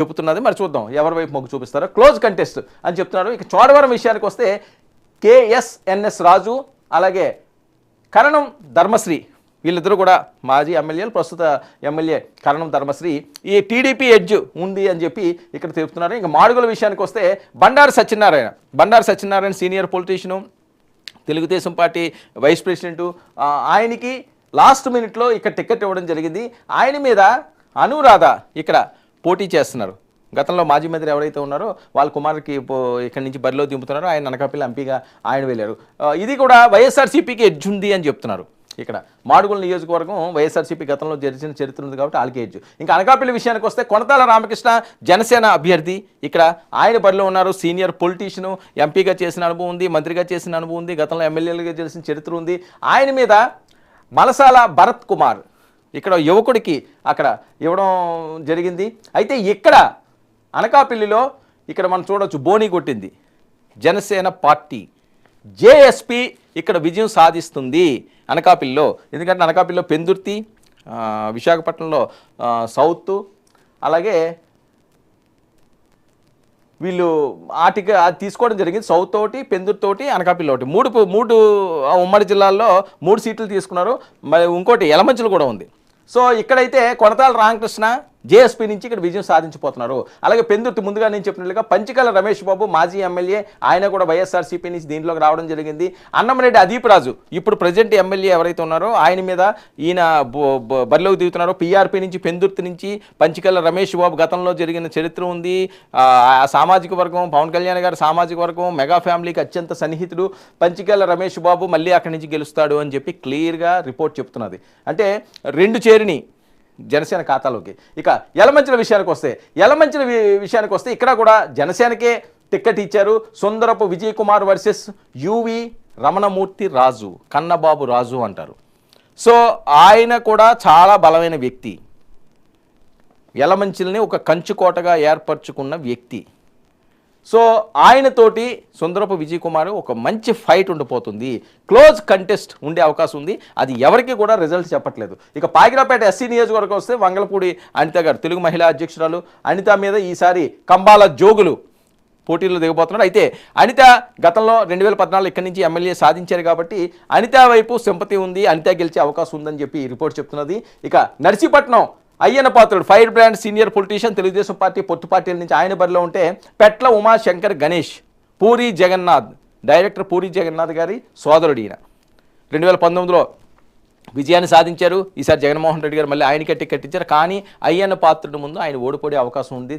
చెబుతున్నది. మరి చూద్దాం ఎవరి వైపు మొగ్గు చూపిస్తారో. క్లోజ్ కంటెస్ట్ అని చెప్తున్నారు. ఇక చోడవరం విషయానికి వస్తే కేఎస్ఎన్ఎస్ రాజు అలాగే కరణం ధర్మశ్రీ వీళ్ళిద్దరూ కూడా మాజీ ఎమ్మెల్యేలు, ప్రస్తుత ఎమ్మెల్యే కరణం ధర్మశ్రీ ఈ టీడీపీ ఎడ్జ్ ఉంది అని చెప్పి ఇక్కడ చెప్తున్నారు. ఇంకా మాడుగుల విషయానికి వస్తే Bandaru Satyanarayana senior politician, Telugu Desam party vice president, ఆయనకి లాస్ట్ మినిట్లో ఇక్కడ టికెట్ ఇవ్వడం జరిగింది. ఆయన మీద అనురాధ ఇక్కడ పోటీ చేస్తున్నారు. గతంలో మాజీ మంత్రి ఎవరైతే ఉన్నారో వాళ్ళ కుమారుకి ఇక్కడి నుంచి బరిలో దింపుతున్నారో ఆయన అనకాపల్లి ఎంపీగా ఆయన వెళ్ళారు. ఇది కూడా వైఎస్ఆర్సీపీకి ఎడ్జ్ ఉంది అని చెప్తున్నారు. ఇక్కడ మాడుగుల నియోజకవర్గం వైఎస్ఆర్సీపీ గతంలో జరిగిన చరిత్ర ఉంది కాబట్టి వాళ్ళకి ఎడ్జ్. ఇంకా అనకాపల్లి విషయానికి వస్తే కొనతాల రామకృష్ణ జనసేన అభ్యర్థి ఇక్కడ ఆయన బరిలో ఉన్నారు. సీనియర్ పొలిటీషియను, ఎంపీగా చేసిన అనుభవం ఉంది, మంత్రిగా చేసిన అనుభవం ఉంది, గతంలో ఎమ్మెల్యేలుగా చేసిన చరిత్ర ఉంది. ఆయన మీద మలసాల భరత్ కుమార్ ఇక్కడ యువకుడికి అక్కడ ఇవ్వడం జరిగింది. అయితే ఇక్కడ అనకాపల్లిలో ఇక్కడ మనం చూడవచ్చు బోని కొట్టింది జనసేన పార్టీ. జేఎస్పీ ఇక్కడ విజయం సాధిస్తుంది అనకాపల్లిలో. ఎందుకంటే అనకాపల్లిలో పెందుర్తి, విశాఖపట్నంలో సౌత్, అలాగే వీళ్ళు ఆటికి అది తీసుకోవడం జరిగింది. సౌత్ ఒకటి, పెందుర్తి ఒకటి, అనకాపల్లి ఒకటి, మూడు ఉమ్మడి జిల్లాల్లో 3 సీట్లు తీసుకున్నారు. మరి ఇంకోటి యలమంచిలు కూడా ఉంది. సో ఇక్కడైతే కొనతాల రామకృష్ణ జేఎస్పీ నుంచి ఇక్కడ విజయం సాధించిపోతున్నారు. అలాగే పెందుర్తి ముందుగా నేను చెప్పినట్లుగా పంచికల రమేష్ బాబు మాజీ ఎమ్మెల్యే, ఆయన కూడా వైఎస్ఆర్సీపీ నుంచి దీంట్లోకి రావడం జరిగింది. అన్నమరెడ్డి అదీప్ రాజు ఇప్పుడు ప్రజెంట్ ఎమ్మెల్యే ఎవరైతే ఉన్నారో ఆయన మీద ఈయన బరిలోకి దిగుతున్నారు. పీఆర్పీ నుంచి పెందుర్తి నుంచి పంచికల రమేష్ బాబు గతంలో జరిగిన చరిత్ర ఉంది. సామాజిక వర్గం పవన్ కళ్యాణ్ గారి సామాజిక వర్గం మెగా ఫ్యామిలీకి అత్యంత సన్నిహితుడు పంచికల రమేష్ బాబు మళ్ళీ అక్కడి నుంచి గెలుస్తాడు అని చెప్పి క్లియర్గా రిపోర్ట్ చెప్తున్నది. అంటే 2 చేరిని జనసేన ఖాతాలోకి. ఇక యలమంచిల విషయానికి వస్తే ఇక్కడ కూడా జనసేనకే టికెట్ ఇచ్చారు. సుందరపు విజయ్ కుమార్ వర్సెస్ యువి రమణమూర్తి రాజు, కన్నబాబు రాజు అంటారు. సో ఆయన కూడా చాలా బలమైన వ్యక్తి, యలమంచిల్ని ఒక కంచుకోటగా ఏర్పరచుకున్న వ్యక్తి. సో ఆయనతోటి సుందరపు విజయ్ కుమార్ ఒక మంచి ఫైట్ ఉండిపోతుంది. క్లోజ్ కంటెస్ట్ ఉండే అవకాశం ఉంది. అది ఎవరికి కూడా రిజల్ట్ చెప్పట్లేదు. ఇక పాకిరాపేట ఎస్సీ నియోజకవర్గం వస్తే వంగలపూడి అనిత గారు, తెలుగు మహిళా అధ్యక్షురాలు అనిత మీద ఈసారి కంబాల జోగులు పోటీల్లో దిగబోతున్నారు. అయితే అనిత గతంలో 2014 ఇక్కడి నుంచి ఎమ్మెల్యే సాధించారు కాబట్టి అనిత వైపు సింపతి ఉంది, అనిత గెలిచే అవకాశం ఉందని చెప్పి రిపోర్ట్ చెప్తున్నది. ఇక Narsipatnam Ayyanna Patrudu fire brand senior politician, Telugu Desam party పొత్తు పార్టీల నుంచి ఆయన బరిలో ఉంటే పెట్ల ఉమాశంకర్ గణేష్, పూరి జగన్నాథ్, డైరెక్టర్ పూరి జగన్నాథ్ గారి సోదరుడు ఈయన 2019లో విజయాన్ని సాధించారు. ఈసారి జగన్మోహన్ రెడ్డి గారు మళ్ళీ ఆయనకే టికెట్ ఇచ్చారు. కానీ అయ్యన్న పాత్రుడు ముందు ఆయన ఓడిపోయే అవకాశం ఉంది.